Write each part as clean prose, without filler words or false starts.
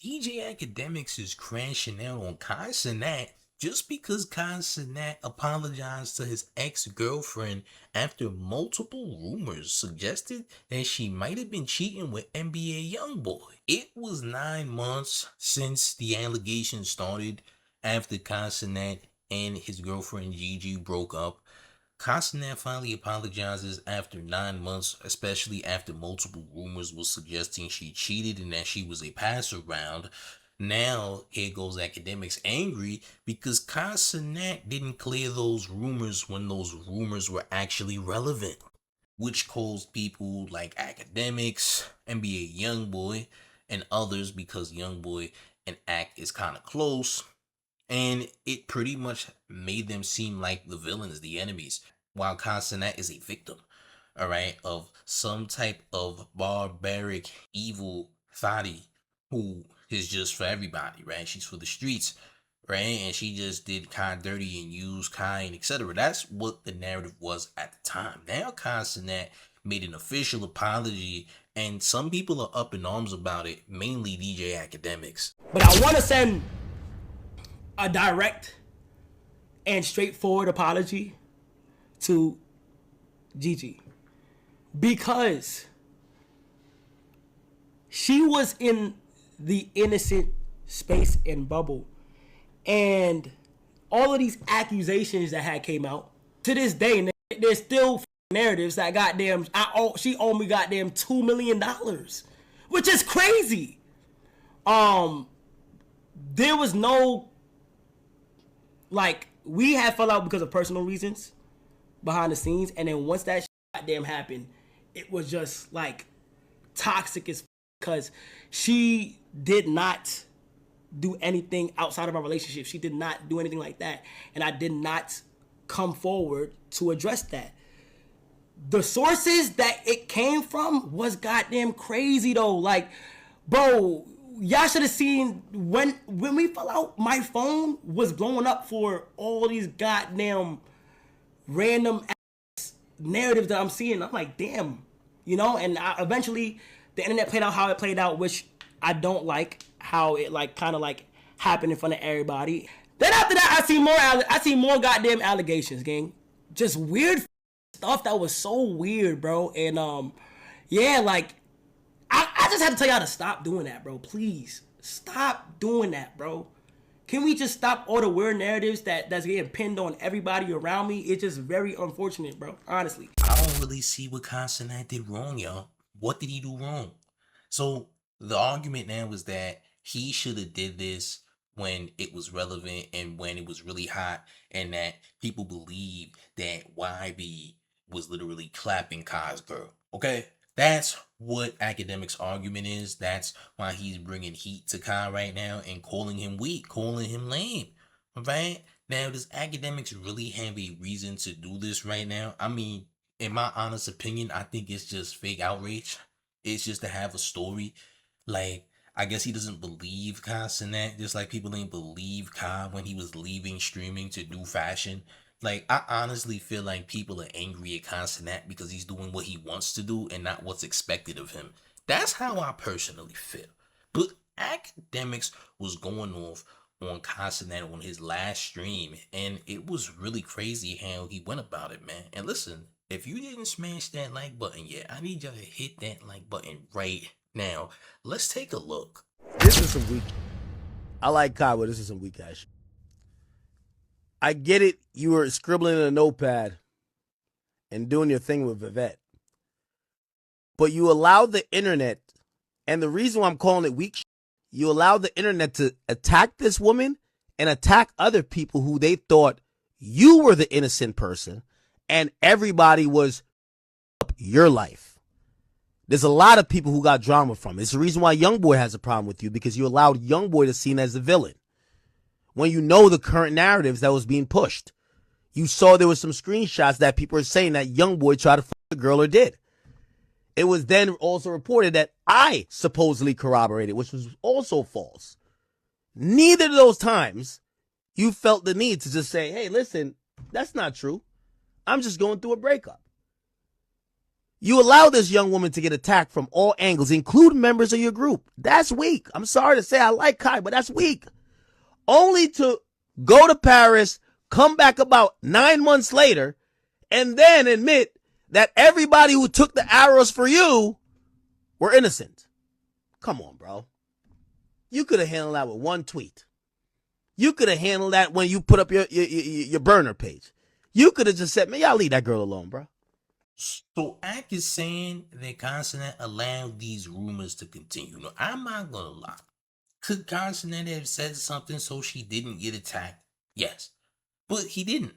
DJ Akademiks is crashing out on Kai Cenat just because Kai Cenat apologized to his ex-girlfriend after multiple rumors suggested that she might have been cheating with NBA YoungBoy. It was 9 months since the allegations started after Kai Cenat and his girlfriend Gigi broke up. Kai Cenat finally apologizes after 9 months, especially after multiple rumors were suggesting she cheated and that she was a pass around. Now, here goes Akademiks angry because Kai Cenat didn't clear those rumors when those rumors were actually relevant, which caused people like Akademiks, NBA YoungBoy, and others, because YoungBoy and Ak is kind of close, and it pretty much made them seem like the villains, the enemies, while Kai Cenat is a victim, all right, of some type of barbaric, evil thotty who is just for everybody, right? She's for the streets, right? And she just did Kai dirty and used Kai and etc. That's what the narrative was at the time. Now Kai Cenat made an official apology, and some people are up in arms about it, mainly DJ Akademiks. But I want to send a direct and straightforward apology to Gigi, because she was in the innocent space and bubble, and all of these accusations that had came out to this day, there's still narratives that goddamn she owed me goddamn $2 million, which is crazy. There was no, like, we had fell out because of personal reasons behind the scenes, and then once that goddamn happened, it was just like toxic as because she did not do anything outside of our relationship. She did not do anything like that, and I did not come forward to address that. The sources that it came from was goddamn crazy though. Like, bro, y'all should have seen when we fell out, my phone was blowing up for all these goddamn random ass narratives that I'm seeing. I'm like, damn, you know. And eventually the internet played out how it played out, which I don't like, how it like kind of like happened in front of everybody. Then after that, I see more goddamn allegations, gang. Just weird stuff that was so weird, bro. And yeah, like, I just have to tell y'all to stop doing that, bro. Please stop doing that, bro. Can we just stop all the weird narratives that's getting pinned on everybody around me? It's just very unfortunate, bro. Honestly. I don't really see what Kai Cenat did wrong, y'all. What did he do wrong? So the argument now is that he should have did this when it was relevant and when it was really hot, and that people believe that YB was literally clapping Kai's girl. Okay? That's what Akademiks' argument is. That's why he's bringing heat to Kai right now and calling him weak, calling him lame. Right? Now, does Akademiks really have a reason to do this right now? I mean, in my honest opinion, I think it's just fake outrage. It's just to have a story. Like, I guess he doesn't believe Kai Cenat, just like people didn't believe Kai when he was leaving streaming to do fashion. Like, I honestly feel like people are angry at Kai Cenat because he's doing what he wants to do and not what's expected of him. That's how I personally feel. But Akademiks was going off on Kai Cenat on his last stream, and it was really crazy how he went about it, man. And listen, if you didn't smash that like button yet, I need y'all to hit that like button right now. Let's take a look. This is some weak. I like Kai, but this is some weak ass. I get it. You were scribbling in a notepad and doing your thing with Vivette. But you allowed the internet, and the reason why I'm calling it weak, you allowed the internet to attack this woman and attack other people who they thought you were the innocent person, and everybody was up your life. There's a lot of people who got drama from it. It's the reason why YoungBoy has a problem with you, because you allowed YoungBoy to seen as the villain. When you know the current narratives that was being pushed. You saw there was some screenshots that people are saying that YoungBoy tried to fuck the girl or did. It was then also reported that I supposedly corroborated, which was also false. Neither of those times you felt the need to just say, hey, listen, that's not true. I'm just going through a breakup. You allow this young woman to get attacked from all angles, including members of your group. That's weak. I'm sorry to say I like Kai, but that's weak. Only to go to Paris, come back about 9 months later, and then admit that everybody who took the arrows for you were innocent. Come on, bro. You could have handled that with one tweet. You could have handled that when you put up your burner page. You could have just said, man, y'all leave that girl alone, bro. So Ack is saying that Kai Cenat allowed these rumors to continue. No, I'm not gonna lie. Could Kai Cenat have said something so she didn't get attacked? Yes. But he didn't.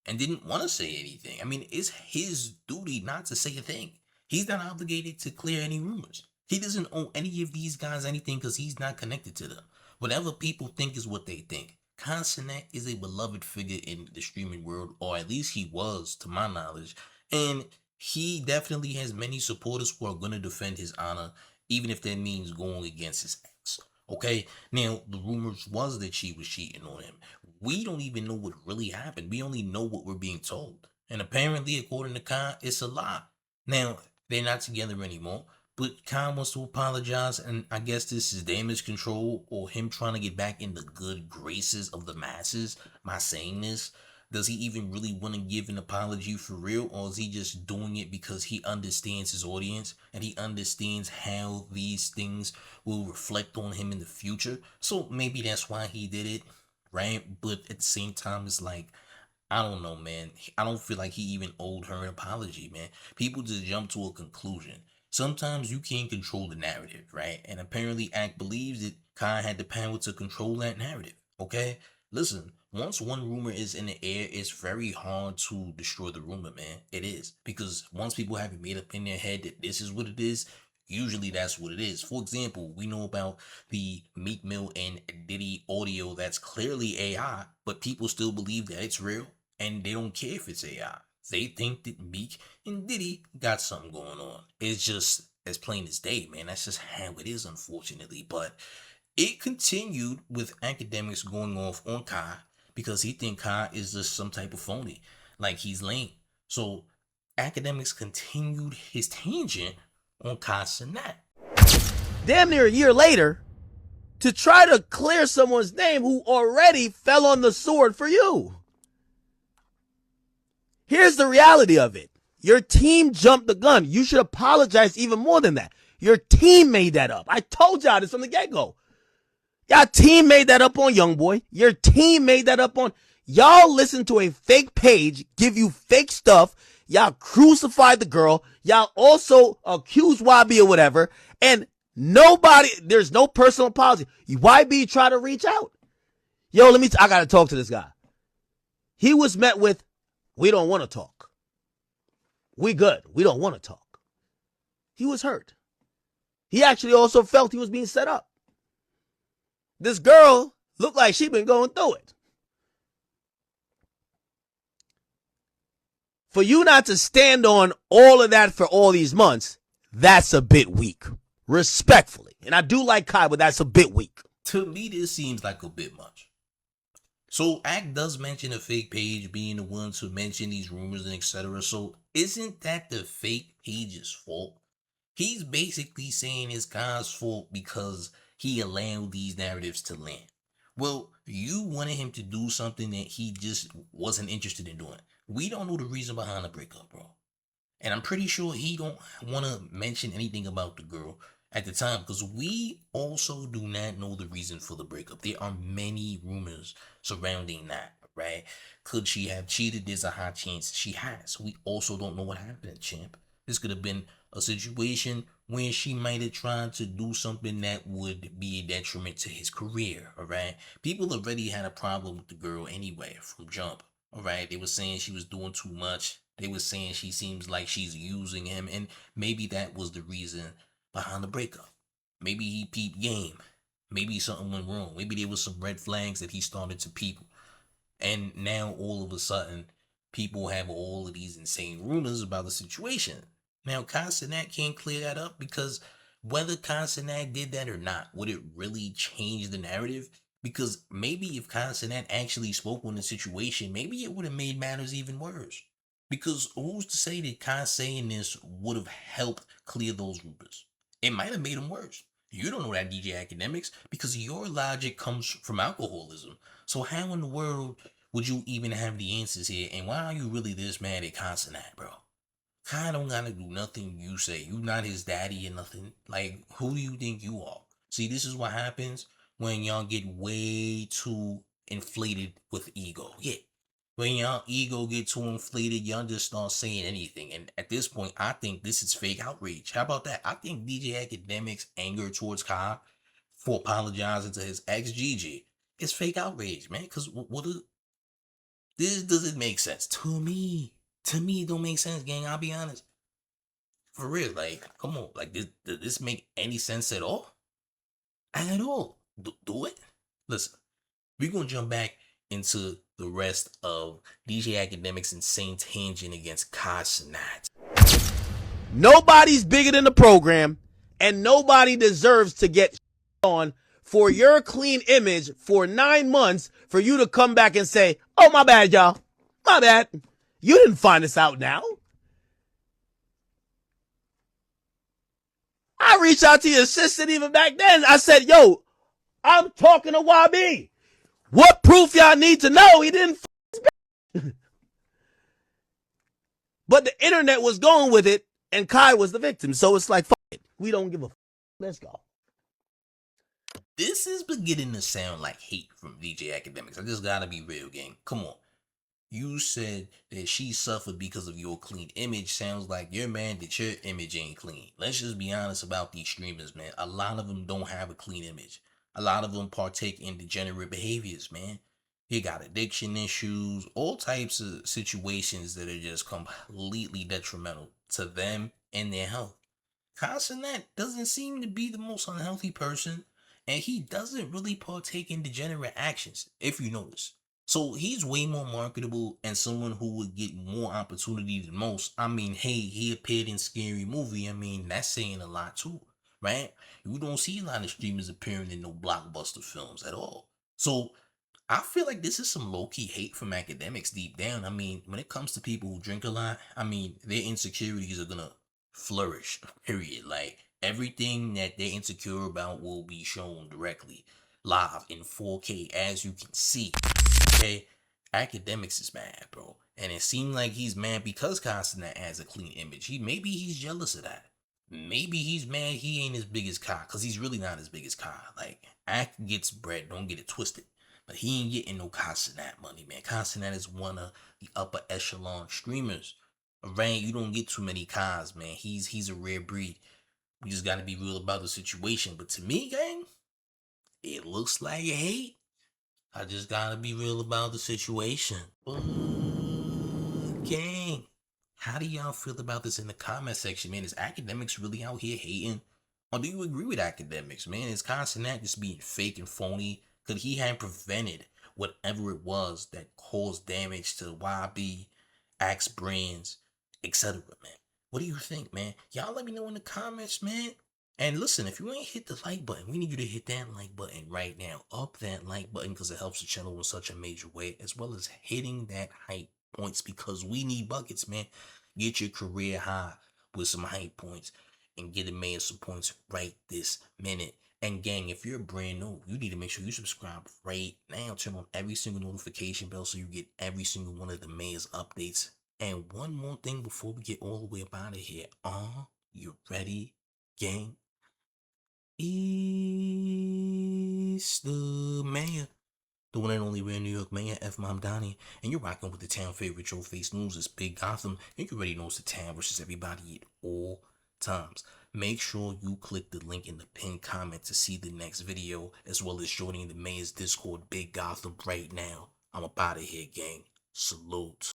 And didn't want to say anything. I mean, it's his duty not to say a thing. He's not obligated to clear any rumors. He doesn't owe any of these guys anything because he's not connected to them. Whatever people think is what they think. Kai Cenat is a beloved figure in the streaming world, or at least he was, to my knowledge. And he definitely has many supporters who are going to defend his honor, even if that means going against his ex. Okay? Now, the rumors was that she was cheating on him. We don't even know what really happened. We only know what we're being told. And apparently, according to Kai, it's a lie. Now, they're not together anymore. But Kai wants to apologize, and I guess this is damage control or him trying to get back in the good graces of the masses by saying this. Does he even really want to give an apology for real, or is he just doing it because he understands his audience and he understands how these things will reflect on him in the future? So maybe that's why he did it, right? But at the same time, it's like, I don't know, man. I don't feel like he even owed her an apology, man. People just jump to a conclusion. Sometimes you can't control the narrative, right? And apparently Ack believes that Kai had the power to control that narrative, okay? Listen, once one rumor is in the air, it's very hard to destroy the rumor, man. It is. Because once people have it made up in their head that this is what it is, usually that's what it is. For example, we know about the Meek Mill and Diddy audio that's clearly AI, but people still believe that it's real, and they don't care if it's AI. They think that Meek and Diddy got something going on. It's just as plain as day, man. That's just how it is, unfortunately. But it continued with Akademiks going off on Kai because he think Kai is just some type of phony, like he's lame. So Akademiks continued his tangent on Kai Cenat. Damn near a year later, to try to clear someone's name who already fell on the sword for you. Here's the reality of it. Your team jumped the gun. You should apologize even more than that. Your team made that up. I told y'all this from the get-go. Y'all team made that up on YoungBoy. Your team made that up on... Y'all listened to a fake page, give you fake stuff. Y'all crucified the girl. Y'all also accused YB or whatever. And nobody... There's no personal apology. YB tried to reach out. Yo, I got to talk to this guy. He was met with, we don't want to talk. We good. We don't want to talk. He was hurt. He actually also felt he was being set up. This girl looked like she'd been going through it. For you not to stand on all of that for all these months, that's a bit weak. Respectfully. And I do like Kai, but that's a bit weak. To me, this seems like a bit much. So Ack does mention a fake page being the one to mention these rumors and etc. So isn't that the fake page's fault? He's basically saying it's Kai's fault because he allowed these narratives to land. Well, you wanted him to do something that he just wasn't interested in doing. We don't know the reason behind the breakup, bro. And I'm pretty sure he don't want to mention anything about the girl at the time because we also do not know the reason for the breakup. There are many rumors surrounding that, right? Could she have cheated? There's a high chance she has. We also don't know what happened, champ. This could have been a situation where she might have tried to do something that would be a detriment to his career, all right? People already had a problem with the girl anyway from jump, all right? They were saying she was doing too much. They were saying she seems like she's using him, and maybe that was the reason behind the breakup. Maybe he peeped game. Maybe something went wrong. Maybe there was some red flags that he started to peep. And now all of a sudden, people have all of these insane rumors about the situation. Now, Kai Cenat can't clear that up because whether Kai Cenat did that or not, would it really change the narrative? Because maybe if Kai Cenat actually spoke on the situation, maybe it would have made matters even worse. Because who's to say that Kai saying this would have helped clear those rumors? It might have made them worse. You don't know that, DJ Academics, because your logic comes from alcoholism. So how in the world would you even have the answers here? And why are you really this mad at Kai Cenat, bro? Kai don't gotta do nothing you say. You not his daddy or nothing. Like, who do you think you are? See, this is what happens when y'all get way too inflated with ego. Yeah. When y'all ego get too inflated, y'all just start saying anything. And at this point, I think this is fake outrage. How about that? I think DJ Academics' anger towards Kai for apologizing to his ex Gigi is fake outrage, man. Because this doesn't make sense to me. To me, it don't make sense, gang. I'll be honest. For real, like, come on. Like, does this make any sense at all? At all. Do it? Listen, we're going to jump back into the rest of DJ Academics' insane tangent against Kai Cenat. Nobody's bigger than the program, and nobody deserves to get on for your clean image for 9 months for you to come back and say, oh, my bad, y'all. My bad. You didn't find this out now. I reached out to your assistant even back then. I said, yo, I'm talking to YB. What proof y'all need to know? He didn't But the internet was going with it, and Kai was the victim. So it's like, fuck it. We don't give a fuck. Let's go. This is beginning to sound like hate from DJ Academics. I just gotta be real, gang. Come on. You said that she suffered because of your clean image. Sounds like you're mad that your image ain't clean. Let's just be honest about these streamers, man. A lot of them don't have a clean image. A lot of them partake in degenerate behaviors, man. They got addiction issues, all types of situations that are just completely detrimental to them and their health. Kai Cenat doesn't seem to be the most unhealthy person, and he doesn't really partake in degenerate actions, if you notice. So he's way more marketable and someone who would get more opportunity than most. I mean, hey, he appeared in Scary Movie. I mean, that's saying a lot too, right? You don't see a lot of streamers appearing in no blockbuster films at all. So I feel like this is some low-key hate from Academics deep down. I mean, when it comes to people who drink a lot, I mean, their insecurities are gonna flourish, period. Like, everything that they're insecure about will be shown directly, live in 4K, as you can see. Okay? Academics is mad, bro. And it seemed like he's mad because Kai Cenat has a clean image. Maybe he's jealous of that. Maybe he's mad he ain't as big as Kai, because he's really not as big as Kai. Like, Act gets bread, don't get it twisted. But he ain't getting no Kai Cenat money, man. Kai Cenat is one of the upper echelon streamers. Right? You don't get too many Kais, man. He's a rare breed. We just gotta be real about the situation. But to me, gang, it looks like you hate. I just gotta be real about the situation. Gang, how do y'all feel about this in the comment section, man? Is Academics really out here hating? Or do you agree with Academics, man? Is Kai Cenat just being fake and phony? Could he have prevented whatever it was that caused damage to YB, Axe Brands, etc., man? What do you think, man? Y'all let me know in the comments, man. And listen, if you ain't hit the like button, we need you to hit that like button right now. Up that like button because it helps the channel in such a major way, as well as hitting that hype points because we need buckets, man. Get your career high with some hype points and get a man some points right this minute. And gang, if you're brand new, you need to make sure you subscribe right now. Turn on every single notification bell so you get every single one of the mayor's updates. And one more thing before we get all the way up out of here. Are you ready, gang? It's the mayor, the one and only real New York mayor, F. Mom Donnie, and you're rocking with the town favorite Showface News. It's Big Gotham, and you already know it's the town versus everybody at all times. Make sure you click the link in the pinned comment to see the next video, as well as joining the mayor's Discord, Big Gotham, right now. I'm up out of here, gang. Salute.